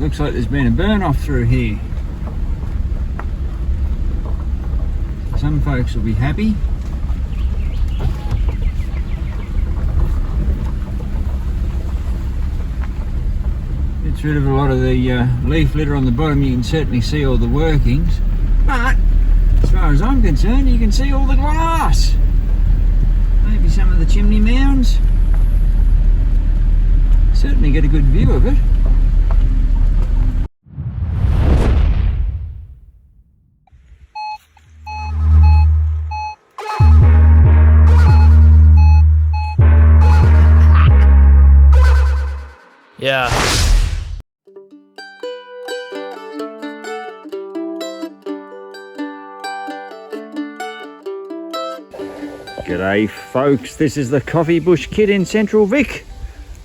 Looks like there's been a burn off through here. Some folks will be happy. Gets rid of a lot of the leaf litter on the bottom. You can certainly see all the workings, but as far as I'm concerned, you can see all the glass. Maybe some of the chimney mounds. Certainly get a good view of it. Yeah. G'day folks, this is the Coffee Bush Kid in Central Vic.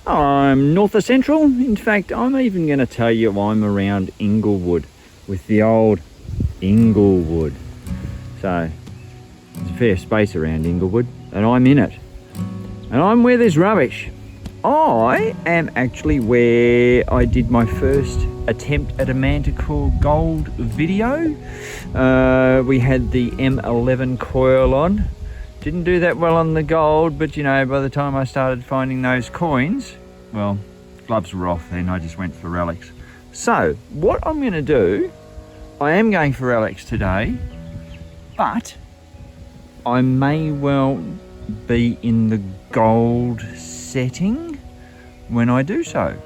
I'm north of Central. In fact, I'm even going to tell you I'm around Inglewood with the old Inglewood. So, there's a fair space around Inglewood and I'm in it. And I'm where there's rubbish. I am actually where I did my first attempt at a Manticore gold video. We had the M11 coil on. Didn't do that well on the gold, but you know, by the time I started finding those coins, well, gloves were off then. I just went for relics. So what I'm going to do, I am going for relics today, but I may well be in the gold setting when I do so.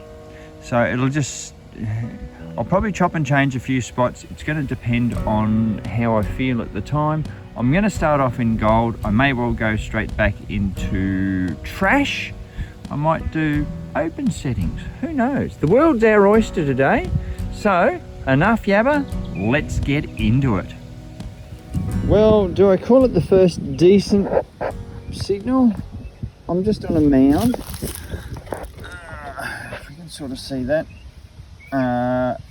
So it'll just, I'll probably chop and change a few spots. It's going to depend on how I feel at the time. I'm going to start off in gold. I may well go straight back into trash. I might do open settings. Who knows? The world's our oyster today. So enough yabber, let's get into it. Well, do I call it the first decent signal? I'm just on a mound. If we can sort of see that.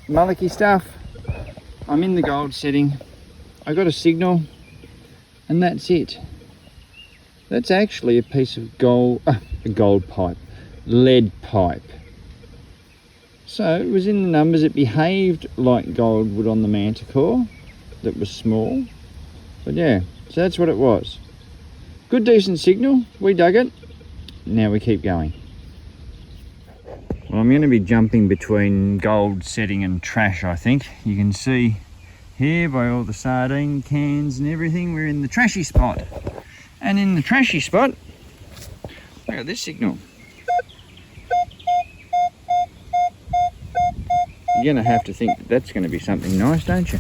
Mullicky stuff. I'm in the gold setting. I got a signal. And that's it. That's actually a piece of gold, a gold pipe, lead pipe. So it was in the numbers. It behaved like gold would on the Manticore, that was small. But yeah, so that's what it was. Good decent signal, we dug it. Now we keep going. Well, I'm going to be jumping between gold setting and trash, I think. You can see here by all the sardine cans and everything, we're in the trashy spot. And in the trashy spot, look at this signal. You're going to have to think that that's going to be something nice, don't you?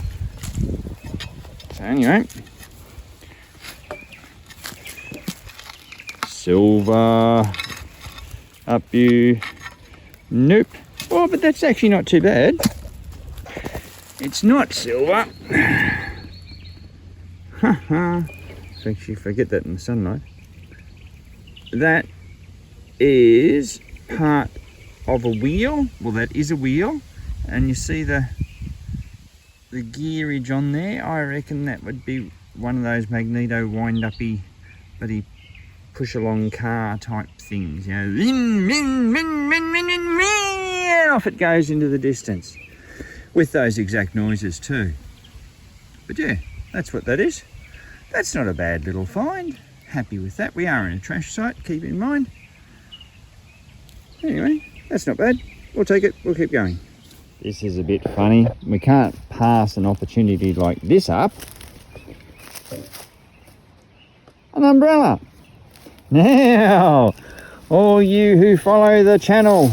So anyway, silver, up you, nope. Oh, but that's actually not too bad. It's not silver. Haha. Actually, forget that in the sunlight. That is part of a wheel. Well, that is a wheel. And you see the gearage on there. I reckon that would be one of those magneto wind-uppy, bloody push-along car type things. You know, and off it goes into the distance. With those exact noises too. But yeah, that's what that is. That's not a bad little find. Happy with that. We are in a trash site, keep in mind. Anyway, that's not bad. We'll take it, we'll keep going. This is a bit funny. We can't pass an opportunity like this up. An umbrella. Now, all you who follow the channel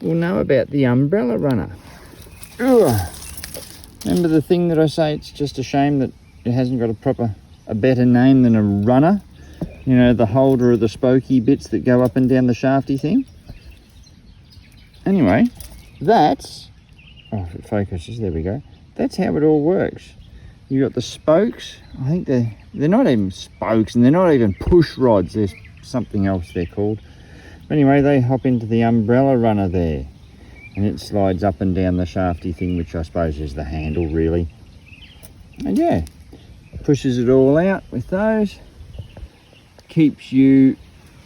will know about the umbrella runner. Ugh. Remember the thing that I say, it's just a shame that it hasn't got a better name than a runner? You know, the holder of the spokey bits that go up and down the shafty thing. Anyway, that's, oh, if it focuses, there we go. That's how it all works. You got the spokes. I think they're not even spokes, and they're not even push rods. There's something else they're called. But anyway, they hop into the umbrella runner there. And it slides up and down the shafty thing, which I suppose is the handle really. And yeah, pushes it all out with those. Keeps you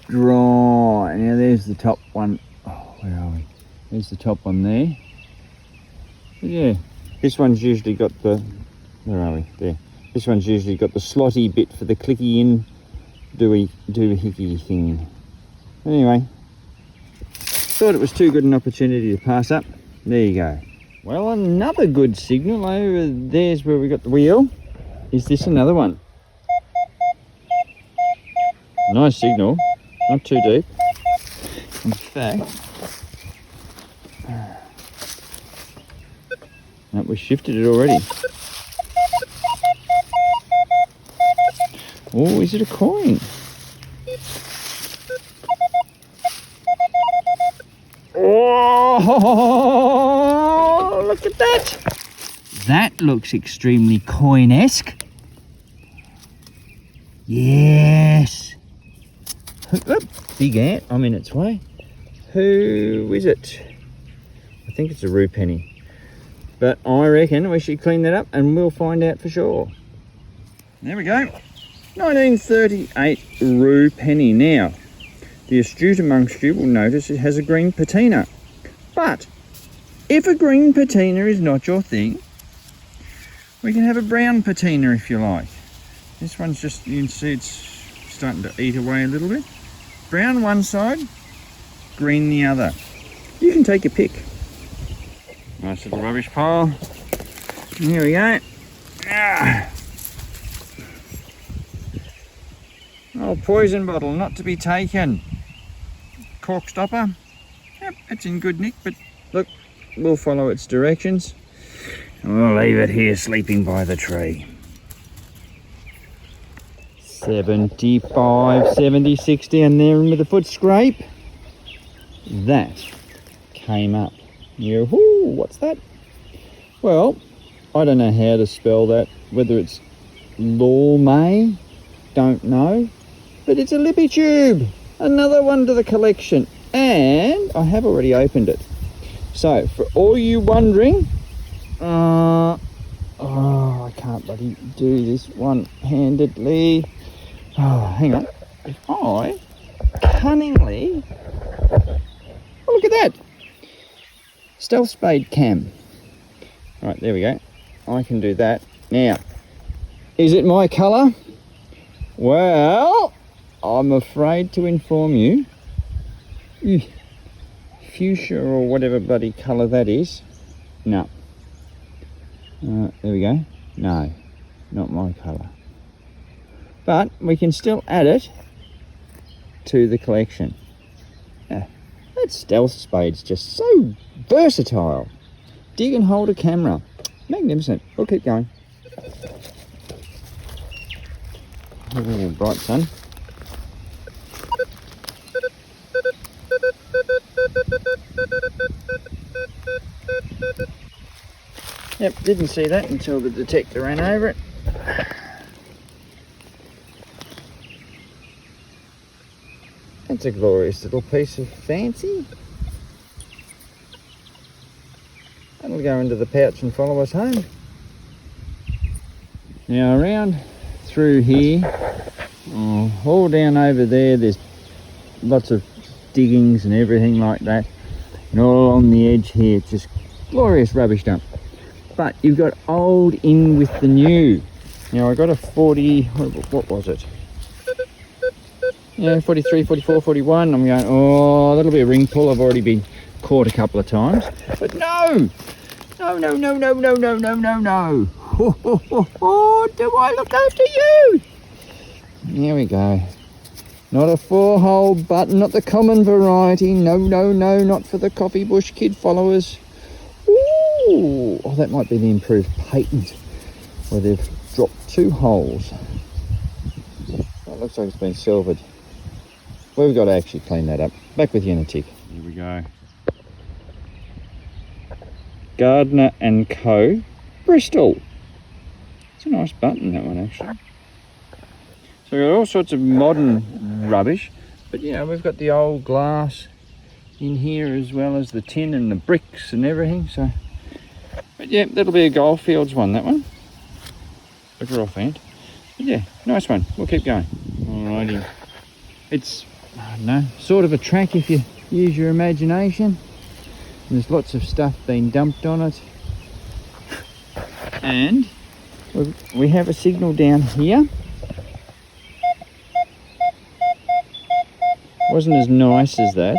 dry. Now there's the top one. Oh, where are we? There's the top one there. But yeah, this one's usually got the, where are we? There. This one's usually got the slotty bit for the clicky in, doohickey thing. Anyway, thought it was too good an opportunity to pass up. There you go. Well, another good signal over there's where we got the wheel. Is this another one? Nice signal, not too deep. In fact, no, we shifted it already. Oh, is it a coin? Oh, look at that. That looks extremely coin-esque. Yes. Oop, big ant, I'm in its way. Who is it? I think it's a rue penny. But I reckon we should clean that up and we'll find out for sure. There we go. 1938 rue penny. Now, the astute amongst you will notice it has a green patina. But if a green patina is not your thing, we can have a brown patina if you like. This one's just, you can see it's starting to eat away a little bit. Brown one side, green the other. You can take your pick. Nice little rubbish pile. And here we go. Oh, poison bottle, not to be taken. Cork stopper. Yep, it's in good nick, but look, we'll follow its directions. And we'll leave it here sleeping by the tree. 75, 70, 60, and there with a foot scrape. That came up. Yoo-hoo, what's that? Well, I don't know how to spell that, whether it's Lormay, don't know, but it's a lippy tube. Another one to the collection, and I have already opened it. So, for all you wondering, oh, I can't bloody do this one-handedly. Oh, hang on. If I cunningly, oh, look at that, stealth spade cam. Right, there we go. I can do that. Now, is it my colour? Well, I'm afraid to inform you, fuchsia or whatever bloody colour that is, no. There we go. No, not my colour. But we can still add it to the collection. That stealth spade's just so versatile. Dig and hold a camera. Magnificent. We'll keep going. Oh, bright sun. Yep, didn't see that until the detector ran over it. That's a glorious little piece of fancy. That'll go into the pouch and follow us home. Now around through here, all down over there, there's lots of diggings and everything like that. And all along the edge here, it's just glorious rubbish dump. But you've got old in with the new. Now I got a 40, what was it? Yeah, 43, 44, 41. I'm going, oh, that'll be a ring pull. I've already been caught a couple of times. But no! No, no, no, no, no, no, no, no, no. Ho, ho, ho, ho, do I look after you? Here we go. Not a 4-hole button, not the common variety. No, no, no, not for the coffee bush kid followers. Ooh, oh, that might be the improved patent where they've dropped 2 holes. That looks like it's been silvered. We've got to actually clean that up. Back with you in a tick. Here we go. Gardner and Co. Bristol. It's a nice button, that one, actually. So we've got all sorts of modern rubbish, but you know, we've got the old glass in here as well as the tin and the bricks and everything. So, but yeah, that'll be a Goldfields one, that one. Look offhand. But yeah, nice one. We'll keep going. Alrighty. It's, I don't know, sort of a track if you use your imagination. There's lots of stuff being dumped on it. And we have a signal down here. Wasn't as nice as that.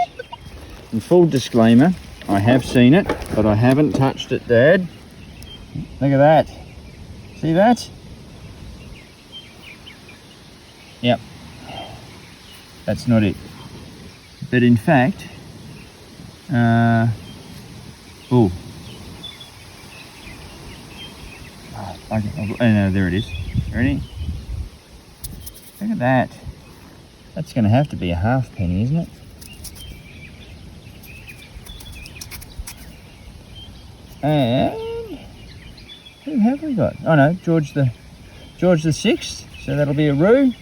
And full disclaimer, I have seen it, but I haven't touched it, Dad. Look at that. See that? Yep. That's not it. But in fact, oh, no, there it is. Ready? Look at that. That's going to have to be a halfpenny, isn't it? And who have we got? Oh no, George the Sixth. So that'll be a roo.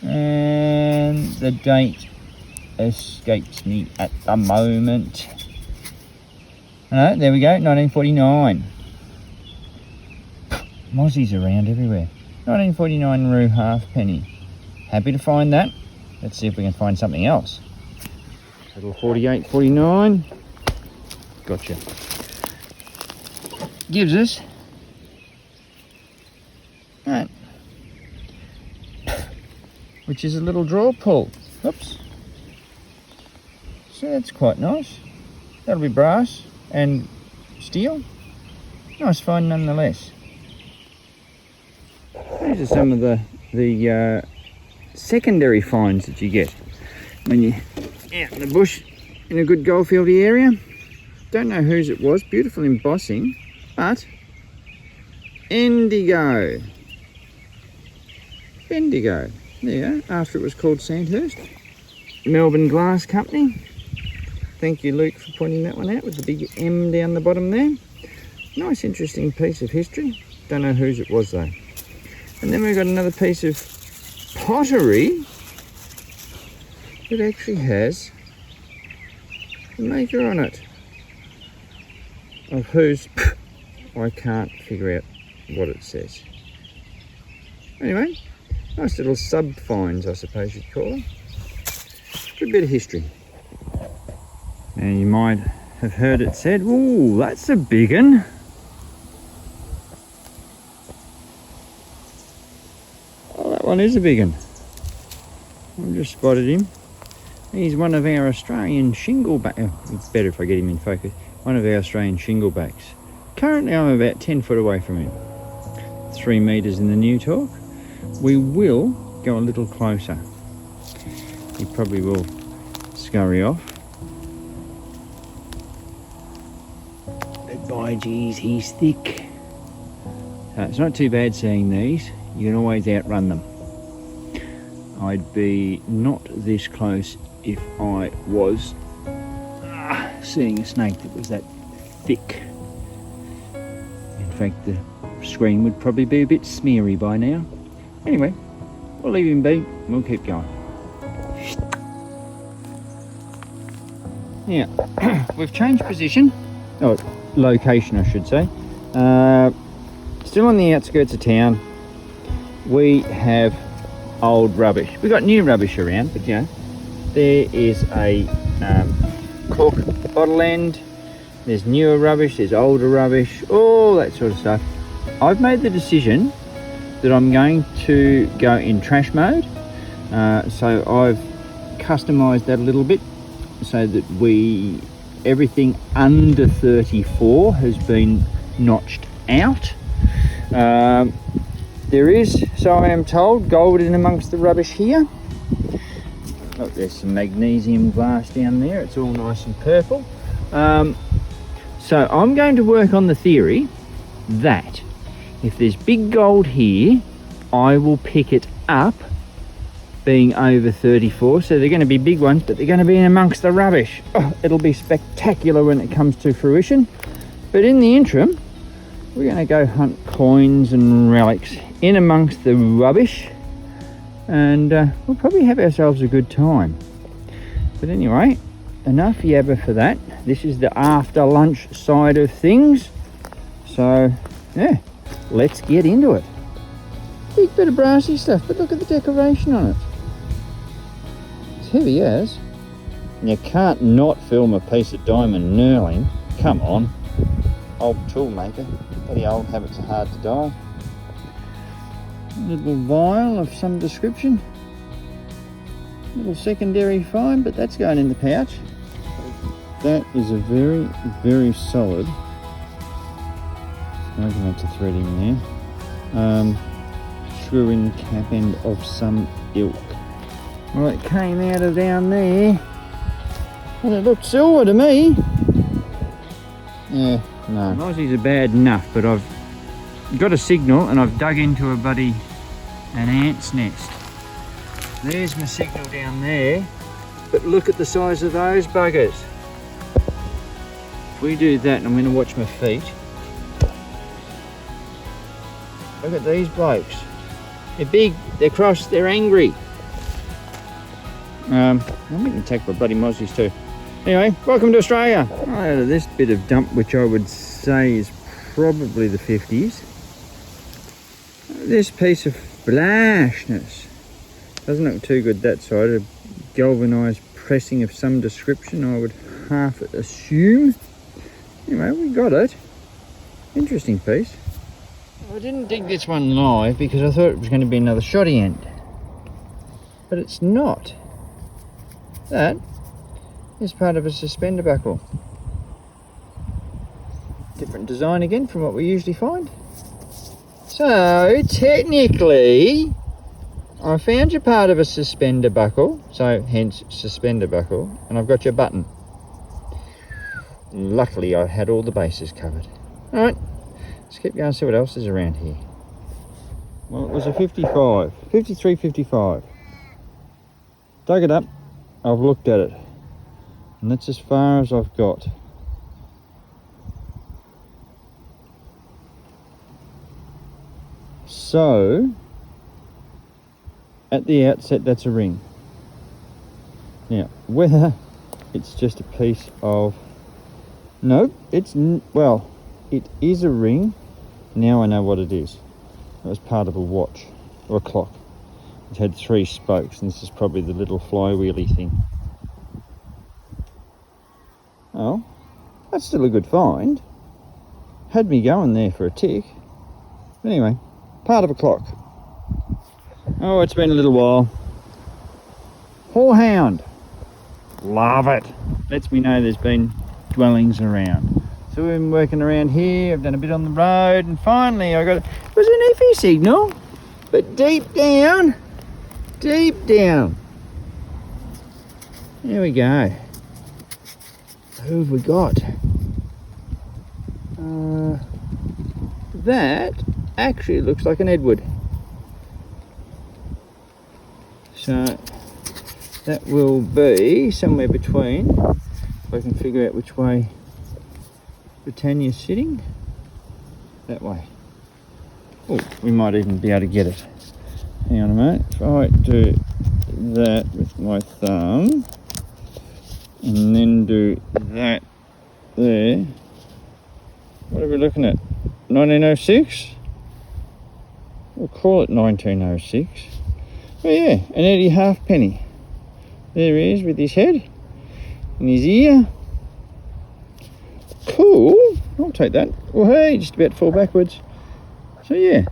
And the date escapes me at the moment. No, there we go, 1949. Mozzie's around everywhere. 1949 roo halfpenny. Happy to find that. Let's see if we can find something else. Little 48, 49. Gotcha. Gives us that, which is a little draw pull. Oops. So that's quite nice. That'll be brass and steel. Nice find nonetheless. These are some of the secondary finds that you get when you're out in the bush in a good goldfieldy area. Don't know whose it was. Beautiful embossing, but indigo. Bendigo. There you go, after it was called Sandhurst. Melbourne Glass Company. Thank you, Luke, for pointing that one out with the big M down the bottom there. Nice, interesting piece of history. Don't know whose it was though. And then we've got another piece of pottery that actually has a maker on it. Of whose, I can't figure out what it says. Anyway, nice little sub-finds, I suppose you'd call them. Good bit of history. And you might have heard it said, ooh, that's a big one. Oh, that one is a big one. I've just spotted him. He's one of our Australian shinglebacks. It's better if I get him in focus. One of our Australian shinglebacks. Currently I'm about 10 foot away from him. 3 metres in the new talk. We will go a little closer. He probably will scurry off. But by geez, he's thick. So it's not too bad seeing these. You can always outrun them. I'd be not this close if I was seeing a snake that was that thick. In fact, the screen would probably be a bit smeary by now. Anyway, we'll leave him be. We'll keep going. Yeah, we've changed position. Oh, location, I should say. Still on the outskirts of town. We have old rubbish. We've got new rubbish around, but you know, there is a cork bottle end. There's newer rubbish, there's older rubbish, all that sort of stuff. I've made the decision that I'm going to go in trash mode. So I've customized that a little bit so that everything under 34 has been notched out. There is, so I am told, gold in amongst the rubbish here. Look, there's some magnesium glass down there. It's all nice and purple. So I'm going to work on the theory that if there's big gold here, I will pick it up being over 34. So they're going to be big ones, but they're going to be in amongst the rubbish. Oh, it'll be spectacular when it comes to fruition. But in the interim, we're going to go hunt coins and relics in amongst the rubbish, and we'll probably have ourselves a good time. But anyway, enough yabba for that. This is the after lunch side of things. So yeah, let's get into it. Big bit of brassy stuff, but look at the decoration on it. It's heavy as. You can't not film a piece of diamond knurling. Come on. Old tool maker. Bloody old habits are hard to die. A little vial of some description. A little secondary find, but that's going in the pouch. That is a very, very solid. I'm going to have to thread in there. Screw-in cap end of some ilk. Well, it came out of down there, and it looked silver to me. Yeah, no. Aussies are bad enough, but I've got a signal and I've dug into an ant's nest. There's my signal down there, but look at the size of those buggers. If we do that, and I'm going to watch my feet. Look at these blokes. They're big, they're cross, they're angry. I'm getting attacked by bloody mozzies too. Anyway, welcome to Australia. Out of this bit of dump, which I would say is probably the 50s. This piece of flashness. Doesn't look too good that side. A galvanised pressing of some description, I would half assume. Anyway, we got it. Interesting piece. I didn't dig this one live because I thought it was going to be another shoddy end. But it's not. That is part of a suspender buckle. Different design again from what we usually find. So technically, I found you part of a suspender buckle, so hence suspender buckle, and I've got your button. Luckily I had all the bases covered. Alright, let's keep going and see what else is around here. Well, it was a 55, 53, 55. Dug it up, I've looked at it, and that's as far as I've got. So, at the outset, that's a ring. Now, whether it's just a piece of... No, well, it is a ring. Now I know what it is. It was part of a watch, or a clock. It had 3 spokes, and this is probably the little flywheely thing. Oh, that's still a good find. Had me going there for a tick. Anyway, part of a clock. Oh, it's been a little while. Horehound. Love it. Lets me know there's been dwellings around. So we've been working around here. I've done a bit on the road, and finally I got it. It was an iffy signal, but deep down. There we go. Who have we got? That actually looks like an Edward. So that will be somewhere between, if I can figure out which way Britannia's sitting, that way. Oh, we might even be able to get it. Hang on a minute. If I do that with my thumb and then do that there, what are we looking at? 1906? We'll call it 1906. Oh yeah, an Eddie halfpenny. There he is with his head and his ear. Cool, I'll take that. Oh hey, just about to fall backwards. So yeah,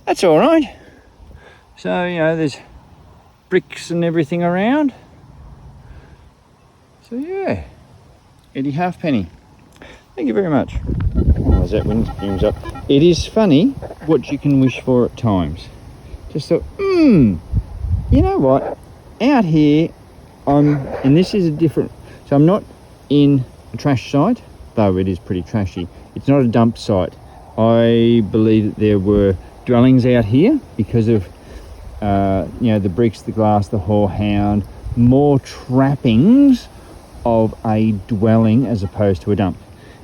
that's all right. So, you know, there's bricks and everything around. So yeah, Eddie halfpenny. Thank you very much. Oh, as that wind brings up. It is funny what you can wish for at times. Just thought, you know what? Out here, and this is a different, so I'm not in a trash site, though it is pretty trashy. It's not a dump site. I believe that there were dwellings out here because of, you know, the bricks, the glass, the horehound, more trappings of a dwelling as opposed to a dump.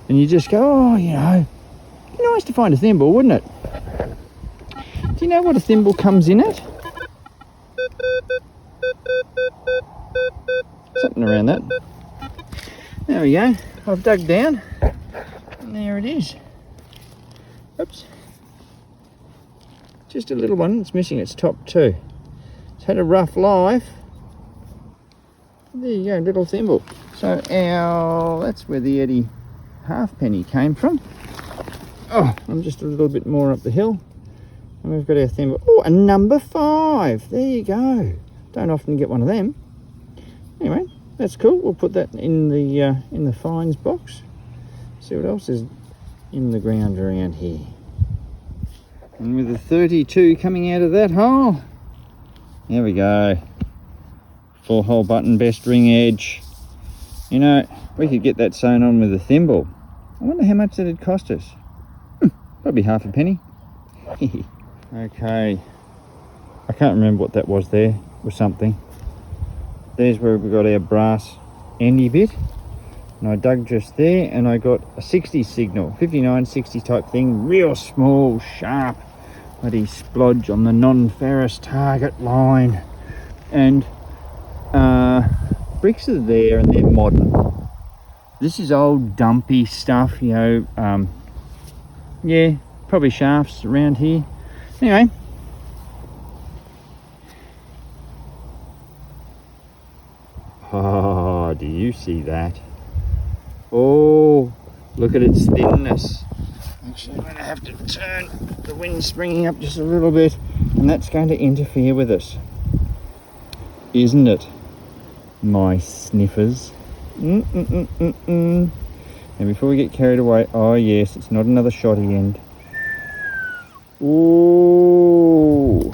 And you just go, oh, you know, it'd be nice to find a thimble, wouldn't it? Do you know what a thimble comes in at? Something around that. There we go. I've dug down, and there it is. Oops. Just a little one. It's missing its top too. It's had a rough life. There you go, little thimble. So that's where the Eddie halfpenny came from. Oh, I'm just a little bit more up the hill. And we've got our thimble. Oh, a number 5. There you go. Don't often get one of them. Anyway, that's cool. We'll put that in the fines box. See what else is in the ground around here. And with the 32 coming out of that hole, there we go. 4-hole button, best ring edge. You know, we could get that sewn on with a thimble. I wonder how much that'd cost us. Probably half a penny. Okay, I can't remember what that was there, or something. There's where we got our brass endy bit, and I dug just there and I got a 60 signal, 59, 60 type thing, real small, sharp, bloody splodge on the non-ferrous target line. And bricks are there and they're modern. This is old dumpy stuff, you know, yeah, probably shafts around here. Anyway, oh, do you see that? Oh, look at its thinness. Actually, I'm going to have to turn, the wind's springing up just a little bit, and that's going to interfere with us, isn't it, my sniffers? And before we get carried away, oh yes, it's not another shotty end. Ooh.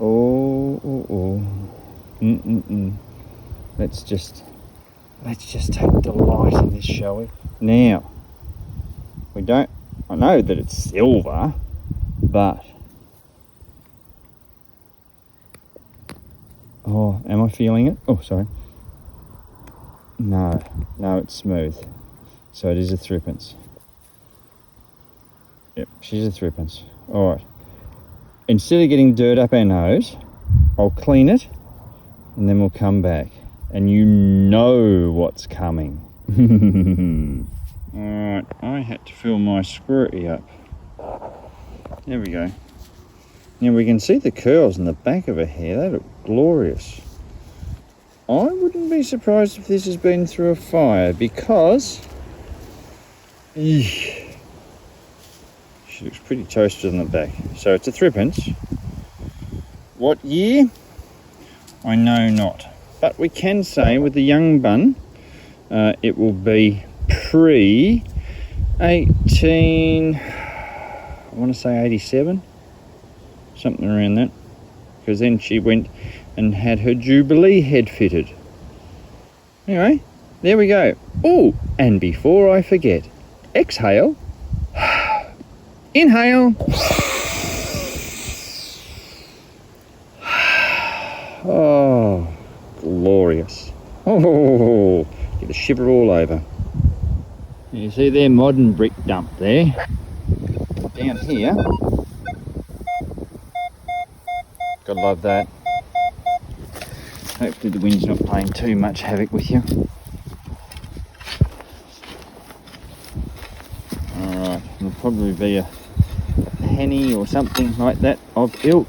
Oh. Let's just take delight in this, shall we? Now, I know that it's silver, but oh, am I feeling it? Oh, sorry. No, it's smooth. So it is a threepence. Yep, she's a threepence. Alright. Instead of getting dirt up our nose, I'll clean it and then we'll come back. And you know what's coming. Alright, I had to fill my squirty up. There we go. Now we can see the curls in the back of her hair. They look glorious. I wouldn't be surprised if this has been through a fire because she looks pretty toasted on the back. So it's a threepence. What year? I know not. But we can say with the young bun, it will be pre-18, I want to say 87, something around that. Because then she went and had her Jubilee head fitted. Anyway, there we go. Oh, and before I forget, exhale, inhale. Oh, glorious. Oh, get a shiver all over. You see their modern brick dump there. Down here, gotta love that. Hopefully the wind's not playing too much havoc with you. Alright, there'll probably be a penny or something like that of ilk.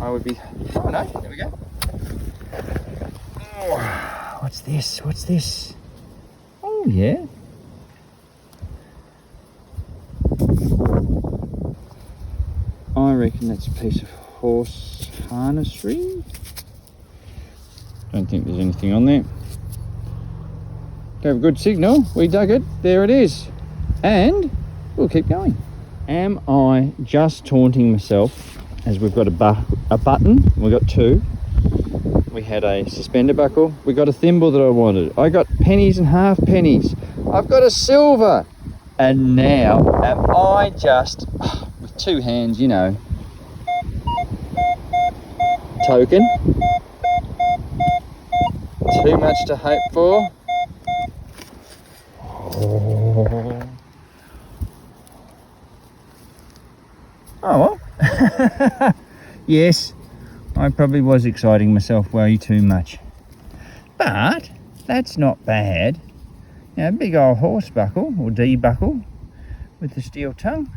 I would be... Oh no, there we go. Oh, what's this? What's this? Oh yeah. I reckon that's a piece of horse harnessry. Don't think there's anything on there. Gave a good signal. We dug it. There it is. And we'll keep going. Am I just taunting myself as we've got a button? We've got two. We had a suspender buckle. We got a thimble that I wanted. I got pennies and half pennies. I've got a silver. And now am I just, with two hands, you know, token? Too much to hope for. Oh well. Yes, I probably was exciting myself way too much. But that's not bad. Now, a big old horse buckle, or D-buckle, with the steel tongue.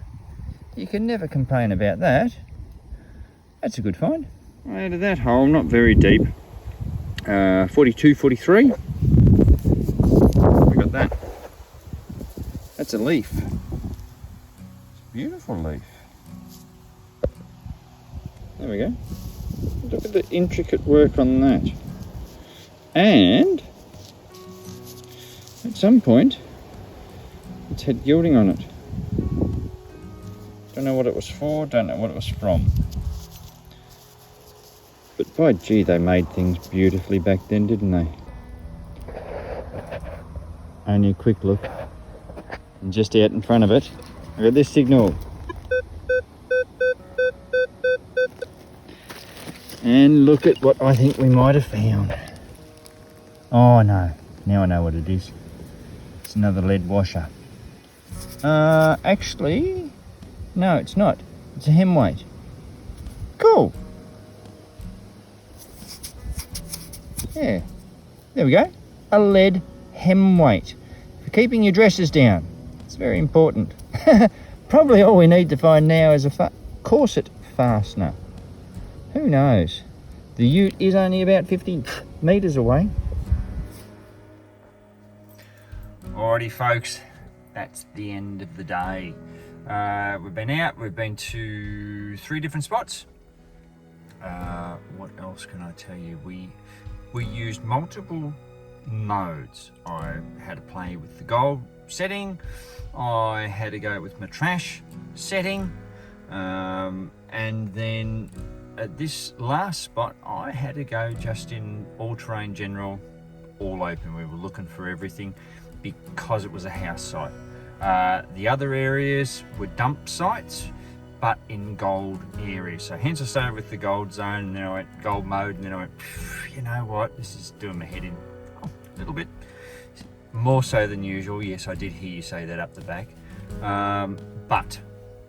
You can never complain about that. That's a good find. Out of that hole, not very deep. 42, 43. We got that. That's a leaf. It's a beautiful leaf. There we go. Look at the intricate work on that. And at some point, it's had gilding on it. Don't know what it was for, don't know what it was from. But by gee, they made things beautifully back then, didn't they? Only a quick look. And just out in front of it, I got this signal. And look at what I think we might have found. Oh no, now I know what it is. It's another lead washer. Actually, no, it's not. It's a hem weight. Cool. Yeah, there we go. A lead hem weight for keeping your dresses down. It's very important. Probably all we need to find now is a corset fastener. Who knows? The ute is only about 50 metres away. Alrighty folks, that's the end of the day. We've been out, we've been to 3 different spots. What else can I tell you? We used multiple modes. I had to play with the gold setting, I had to go with my trash setting, and then at this last spot I had to go just in all-terrain general, all open. We were looking for everything because it was a house site. The other areas were dump sites, but in gold areas. So hence I started with the gold zone, and then I went gold mode, and then I went, you know what, this is doing my head in a little bit. More so than usual. Yes, I did hear you say that up the back. But,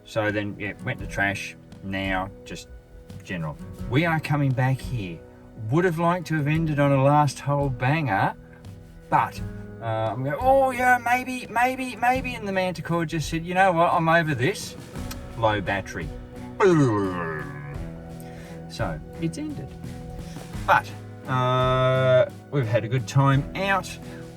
so then, yeah, went to trash, now just general. We are coming back here. Would have liked to have ended on a last hole banger, but I'm going, oh yeah, maybe, and the Manticore just said, you know what, I'm over this. Low battery. So, it's ended. But, we've had a good time out.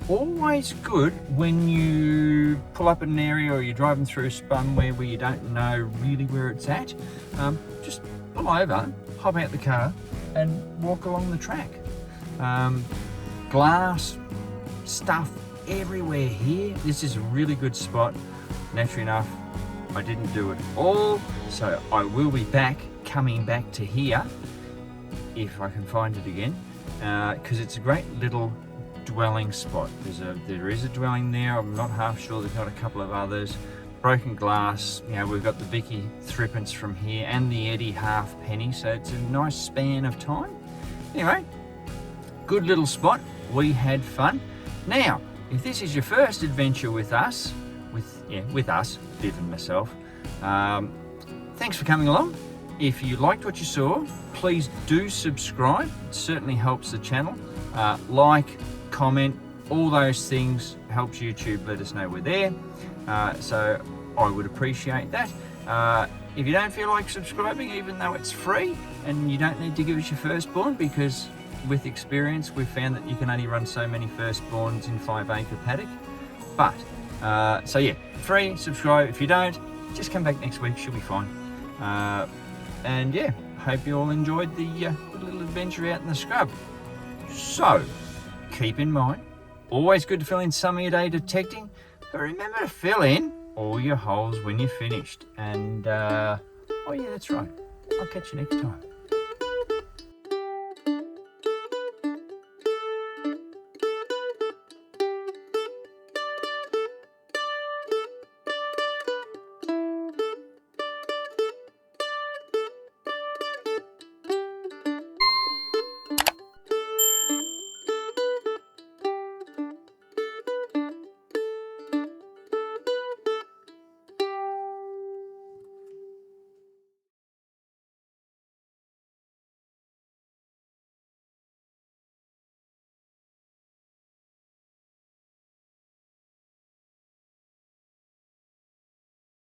Always good when you pull up an area or you're driving through somewhere where you don't know really where it's at. Just pull over, hop out the car and walk along the track. Glass, stuff everywhere here. This is a really good spot. Naturally enough, I didn't do it all, so I will be coming back to here if I can find it again, because it's a great little dwelling spot. There is a dwelling there. I'm not half sure. There's got a couple of others. Broken glass. You know, we've got the Vicky threepence from here and the Eddie halfpenny, so it's a nice span of time. Anyway, good little spot. We had fun. Now, if this is your first adventure with us, with us, Viv and myself, thanks for coming along. If you liked what you saw, please do subscribe. It certainly helps the channel. Like, comment, all those things helps YouTube let us know we're there. So I would appreciate that. If you don't feel like subscribing, even though it's free, and you don't need to give us your firstborn, because with experience we've found that you can only run so many firstborns in 5-acre paddock. But so yeah, free, subscribe. If you don't, just come back next week, she'll be fine. And yeah, hope you all enjoyed the little adventure out in the scrub. So keep in mind, always good to fill in some of your day detecting, but remember to fill in all your holes when you're finished. And oh yeah, that's right, I'll catch you next time.